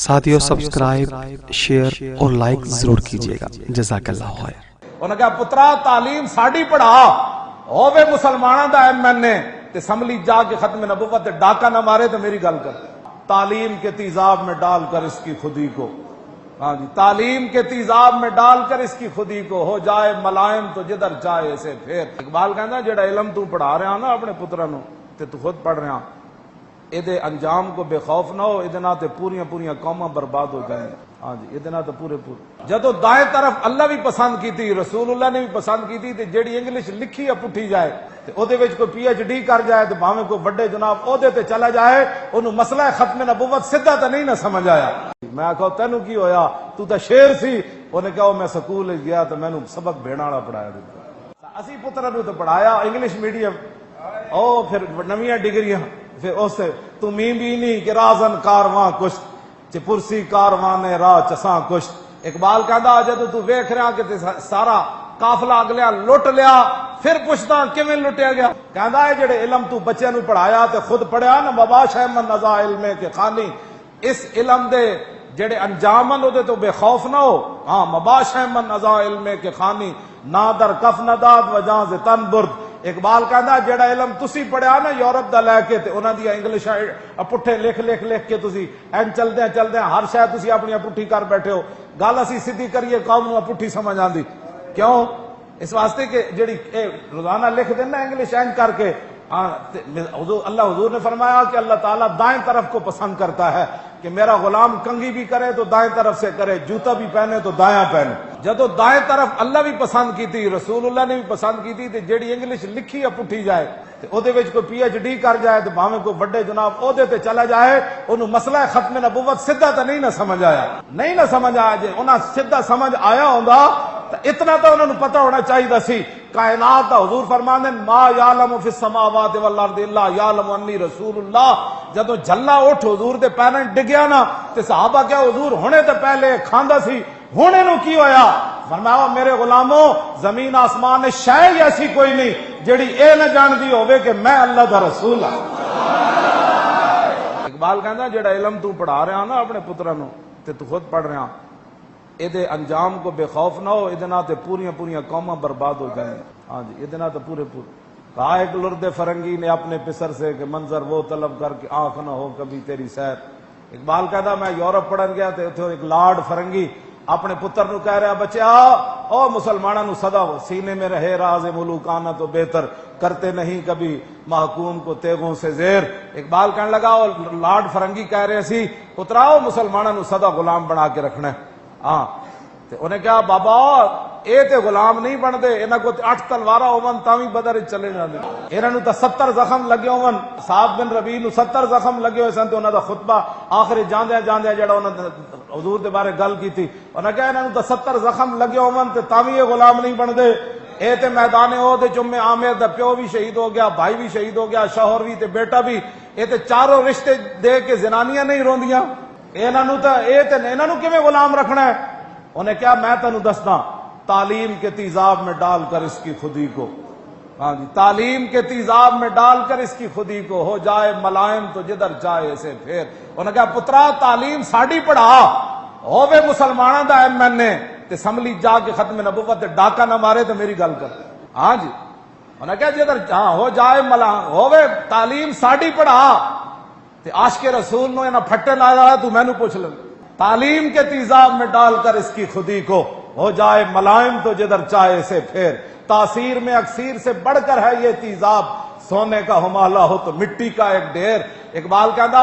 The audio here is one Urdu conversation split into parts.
ساتھیو سبسکرائب شیئر اور لائک ضرور کیجیے گا۔ جزاک اللہ خیر۔ انہوں نے کہا پترا تعلیم ساڑی پڑھا ہووے مسلمانوں دا ایم این اے تے اسمبلی جا کے ختم نبوت تے ڈاکہ نہ مارے تو میری گل کر۔ تعلیم کے تیزاب میں ڈال کر اس کی خودی کو، ہاں جی، تعلیم کے تیزاب میں ڈال کر اس کی خودی کو ہو جائے ملائم تو جدھر چاہے اسے پھیر۔ اقبال کہندا جڑا علم تو پڑھا رہا نا اپنے پتراں نو تے تو خود پڑھ رہا، یہ انجام کو بے خوف نہ ہو، یہ پوریاں قوماں برباد ہو جائیں۔ ہاں جی، یہ تو پورے جدو دائیں طرف اللہ بھی پسند کی تھی، رسول اللہ نے بھی پسند کی تھی، جیڑی انگلش لکھی ہے پٹھی جائے او دے وچ کوئی پی ایچ ڈی کر جائے تو بھاویں کوئی بڑے جناب عہدے تے چلا جائے، انہوں مسئلہ ختم نبوت سیدھا تو نہیں نہ سمجھ آیا۔ میں آخا تینوں کی ہویا، تو تا شیر سی؟ انہیں کہا میں سکول گیا تو میں سبق بھیڑا والا پڑھایا دیتا، اسی پتر نو تو پڑھایا انگلش میڈیم، او پھر نویاں ڈگریاں، پھر اس سے تو میم بھی نہیں کہ رازن کارواں کشت چ پرسی کارواں نے راہ چساں کشت۔ اقبال کہندا جدو تو ویکھ رہا کہ سارا قافلہ اگلیا لٹ لیا، پھر پوچھتا کیویں لٹیا گیا؟ کہندا ہے جڑے علم تو بچے نو پڑھایا تے خود پڑھیا نا، مباش ہے من نزا علم کے خانی، اس علم دے جڑے انجامن او دے تو بے خوف نہ ہو۔ ہاں، مباش ہے من نزا علم کے خانی، نہ در کف نداد وجاں ز تن برد۔ اقبال کہندا جڑا علم تسی پڑھیا نا یورپ دا لے کے تے انہاں دی انگلش پٹھے لکھ کے تسی این چلدے ہر شے تسی اپنی پٹھی کر بیٹھے ہو۔ گل اسی سیدھی کریے قوم نو پٹھی سمجھ آندی کیوں؟ اس واسطے کہ جڑی روزانہ لکھ دینا انگلش این کر کے، حضور نے فرمایا کہ اللہ تعالیٰ دائیں طرف کو پسند کرتا ہے کہ میرا غلام کنگھی بھی کرے تو دائیں طرف سے کرے، جوتا بھی پہنے تو دایاں پہنے۔ جدو دائیں طرف اللہ بھی پسند کی تھی، رسول اللہ نے بھی پسند کی تھی، جیڑی انگلش لکھی ہے پٹھی جائے او دے وچ کوئی پی ایچ ڈی کر جائے تو بھاویں کوئی بڑے جناب عہدے تے چلا جائے، انہوں مسئلہ ختم نبوت سیدھا تو نہیں نہ سمجھ آیا، نہیں نہ سمجھ آیا۔ جے انہاں سیدھا سمجھ آیا ہوندا تو اتنا تو انہوں نے پتہ ہونا چاہیے سی۔ کائنات دا حضور فرماندے ما یعلم فی السماوات والارض الا یعلم انی رسول اللہ۔ جدو جھلا اٹھ حضور دے پیرن ڈگیا نا تے صحابہ کیا حضور ہونے تے پہلے کھاندا سی، ہونے نو کی ہویا؟ فرمایا میرے غلاموں زمین آسمان نے شے ایسی کوئی نہیں جڑی اے نہ جاندی ہوے کہ میں اللہ دا رسول ہاں۔ اقبال کہندا جڑا علم تو پڑھا رہا نا اپنے پتراں نو تے تو خود پڑھ رہا، یہ انجام کو بے خوف نہ ہو، یہ پوریاں قوماں برباد ہو جائیں۔ ہاں جی، یہ تو پورے کہا ایک لرد فرنگی نے اپنے پسر سے کہ منظر وہ طلب کر کے آنکھ نہ ہو کبھی تیری سیر۔ اقبال کہتا میں یورپ پڑھن گیا تو ایک لارڈ فرنگی اپنے پتر نو کہہ رہا بچے او مسلمانوں نو صدا ہو، سینے میں رہے راز ملوکانہ تو بہتر، کرتے نہیں کبھی محکوم کو تیغوں سے زیر۔ اقبال کہنے لگا وہ لارڈ فرنگی کہہ رہے سی پتراؤ مسلمانوں نو صدا غلام بنا کے رکھنا ہے۔ ہاں تے انہیں کہا بابا اے تے غلام نہیں بن دے، انہاں کو 8 تلوارا ہون تاوی بدر چلے جاندے، انہاں نو تے 70 زخم لگے ہون، سعد بن ربیع نو 70 زخم لگے ہوئے سن تے انہاں دا خطبہ آخر جاندے جڑا انہاں حضور دے بارے گل کیتی، انہاں کہا انہاں نو تے 70 زخم لگے ہون تے تاوی یہ غلام نہیں بن دے۔ اے تے میدان عہد جمع عامر دا پیو بھی شہید ہو گیا، بھائی بھی شہید ہو گیا، شوہر بھی تے بیٹا بھی، اے تے چاروں رشتے دے کے زنانیاں نہیں روندیاں، انہاں نو کیویں غلام رکھنا ہے؟ انہیں کیا میں تنو دستا تعلیم کے تیزاب میں ڈال کر اس کی خودی کو، ہاں جی، تعلیم کے تیزاب میں ڈال کر اس کی خودی کو ہو جائے ملائم تو جدھر چاہے اسے پھیر۔ انہیں کہا پترا تعلیم ساڑی پڑھا ہووے مسلمانوں دا ایم این اے تے اسمبلی جا کے ختم نبوت تے ڈاکہ نہ مارے تو میری گل کر۔ ہاں جی، انہیں کہا جدھر ہو جائے ہووے تعلیم ساڑی پڑھا تے عاشق رسول نو انہاں پھٹے لایا تو میں نو پوچھ لے، تعلیم کے تیزاب میں ڈال کر اس کی خودی کو ہو جائے ملائم تو جدھر چاہے سے پھیر۔ تاثیر میں اکثیر سے بڑھ کر ہے یہ تیزاب، سونے کا ہمالہ ہو تو مٹی کا ایک ڈھیر۔ اقبال کہندا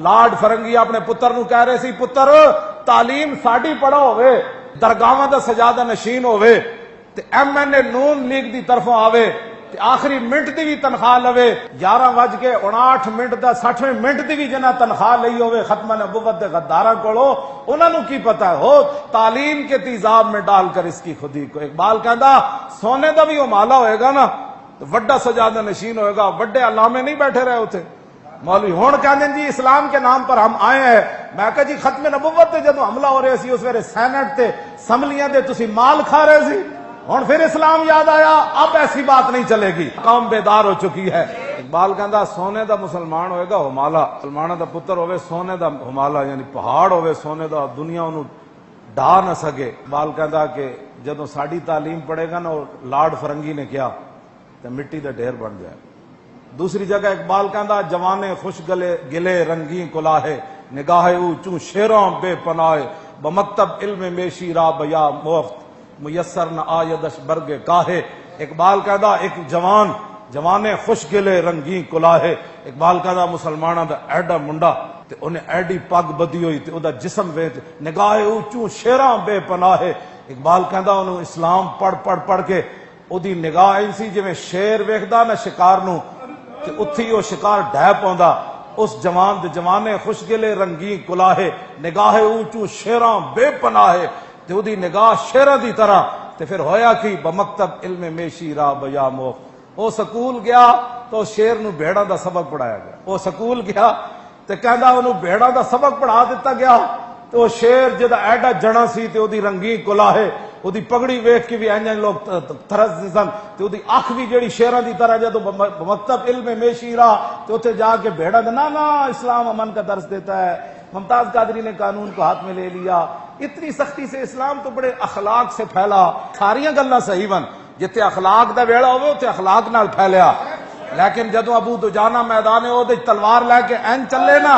لارڈ فرنگی اپنے پتر نو کہہ رہے سی پتر تعلیم ساڑی پڑھا ہوئے، درگاہاں دا سجادہ نشین ہوئے تے ایم این اے نون لیگ دی طرفوں آوے تے آخری منٹ دی بھی تنخواہ لوے، 11:59 دا 60ویں منٹ دی بھی جنہ تنخواہ لئی ہوئے ختم نبوت دے غداراں کولو، انہاں نو کی پتہ ہے ہو تعلیم کے تیزاب میں ڈال کر اس کی خودی کو۔ اقبال کہندا سونے دا بھی امالہ ہوئے گا نا تو وڈا سجادہ نشین ہوئے گا، وڈے علامے نہیں بیٹھے رہے ہوتے۔ مولوی ہون کہندے جی اسلام کے نام پر ہم آئے ہیں، میں کہا جی ختم نبوت تے جدوں حملہ ہو رہے سی اس ویلے سینٹ تے اسمبلیاں دے تسی مال کھا رہے سی، ہن پھر اسلام یاد آیا، اب ایسی بات نہیں چلے گی، قوم بیدار ہو چکی ہے۔ اقبال کہندا سونے دا مسلمان ہوئے گا ہمالا، مسلماناں دا پتر ہوئے سونے دا ہمالا، یعنی پہاڑ ہوئے سونے دا، دنیا انہوں ڈھا نہ سکے۔ اقبال کہندا کہ جدوں ساڈی تعلیم پڑھے گا نا، لارڈ فرنگی نے کیا تے مٹی دا ڈھیر بن جائے۔ دوسری جگہ اقبال کہندا جوانے خوش گلے رنگیں کلاہے، نگاہ اونچوں شیراں بے پناہ، بمکتب علم میشی را بیا مفت، میسر نہ آیدش برگ کاہے۔ اقبال کہندا ایک جوانے خوش گلے رنگیں کلاہے، اقبال کہندا مسلماناں دا ایڈا منڈا تے انہیں ایڈی پگ بدی ہوئی تے او دا جسم وچ نگاہ اونچوں شیراں بے پناہ۔ اقبال کہندا انہوں اسلام پڑھ کے او دی نگاہ ایسی جویں شیر ویکھدا نہ شکار نو تے اتھی او شکار ڈھہ پوندا۔ اس جوان دے جوانے خوش گلے رنگیں کلاہے، نگاہ اونچوں شیراں بے پناہ، تے او دی نگاہ شیراں دی طرح۔ تے پھر ہویا کی بمکتب علم میشی را بیا موخ، او سکول گیا تو شیر نو بھیڑاں دا سبق پڑھایا گیا۔ او سکول گیا تے کہندا انہوں بھیڑاں دا سبق پڑھا دیتا گیا، تو شیر جدا ایڈا جنا سی تے او دی رنگیں کلاہے، او دی پگڑی ویکھ کے بھی اینجن لوگ ترس سن، تے او دی اکھ بھی جیڑی شیراں دی طرح۔ جدوں مکتب علم میشی را تے اوتھے جا کے بھیڑا دے نا اسلام امن کا درس دیتا ہے۔ ممتاز قادری نے قانون کو ہاتھ میں لے لیا، اتنی سختی سے اسلام تو بڑے اخلاق سے پھیلا۔ ساریاں گلاں صحیح ون، جتے اخلاق دا ویڑا ہوئے اوتھے اخلاق نال پھیلیا۔ لیکن جدوں ابو دجانہ میدان عہد تلوار لے کے این چلے نا،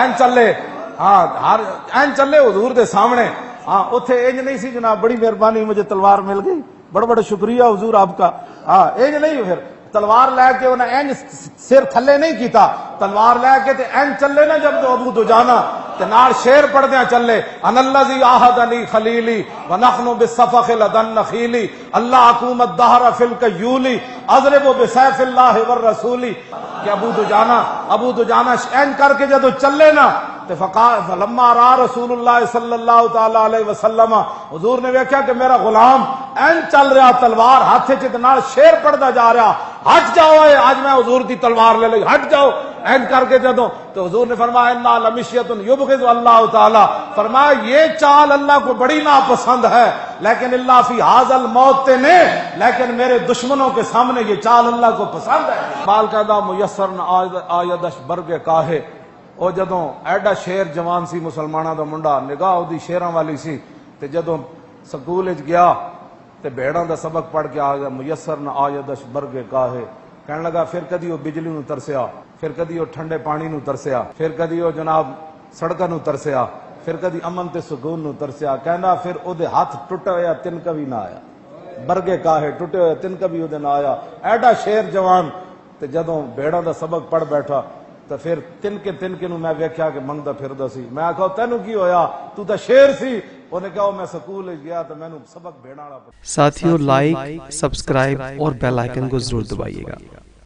این چلے، ہر این چلے حضور دے سامنے، اتھے انج نہیں سی جناب بڑی مہربانی مجھے تلوار مل گئی، بڑا بڑا شکریہ حضور آپ کا، انج نہیں، پھر تلوار لے کے انہیں این سر تھلے نہیں کیتا، تلوار لے کے تے این چلے نا جب ابو دجانہ تے نال شیر پڑھ دیاں چلے، ان الذی عاہدنی خلیلی ونحن بالصفخ لدن نخیلی، اللہ حکومت دہر فی الکیولی اضرب بسیف اللہ والرسولی۔ کہ ابو دجانہ این کر کے جدو چلے نا تے فلما را رسول اللہ صلی اللہ تعالی علیہ وسلم، حضور نے ویکھیا کہ میرا غلام این چل رہا تلوار ہاتھ چ نال شیر پڑھدا جا رہا، ہٹ جاؤ اے، آج میں حضور دی تلوار لے لئی، ہٹ جاؤ۔ این کر کے جدوں تو حضور نے فرمایا انا لمشیۃ یبغض اللہ تعالی، فرمایا یہ چال اللہ کو بڑی ناپسند ہے، لیکن اللہ فی ھذا الموت نے، لیکن میرے دشمنوں کے سامنے یہ چال اللہ کو پسند ہے۔ بال کہدا میسر نہ آیدش برگ کاہے، او جدوں ایڈا شیر جوان سی مسلماناں دا منڈا، نگاہ او دی شیراں والی سی، تے جدوں سکول وچ گیا تے بھیڑاں دا سبق پڑھ کے آ گیا، میسر نہ آیدش برگ کاہے، کہنے لگا پھر کدی وہ بجلی نو ترسیا، پھر کدی وہ ٹھنڈے پانی نو ترسیا، پھر کدی وہ جناب سڑکاں نو ترسیا، پھر کدی امن تے سکون نو ترسیا، کہنا پھر او دے ہاتھ ٹوٹے ہویا تنکا بھی نہ آیا، برگے کاہے ٹوٹے ہوئے تنکا بھی او دے نہ آیا، ایڈا شیر جوان۔ تے جدوں بھیڑاں دا سبق پڑھ بیٹھا تو پھر تنکے نو میں ویکھیا کہ منگدا پھردا سی، میں آکھا تینوں کی ہویا، تو تے شیر سی؟ انہیں کہا میں سکول گیا تو میں نے سبق بھیڑا۔ ساتھیوں لائک، سبسکرائب اور بیل آئیکن کو ضرور دبائیے گا۔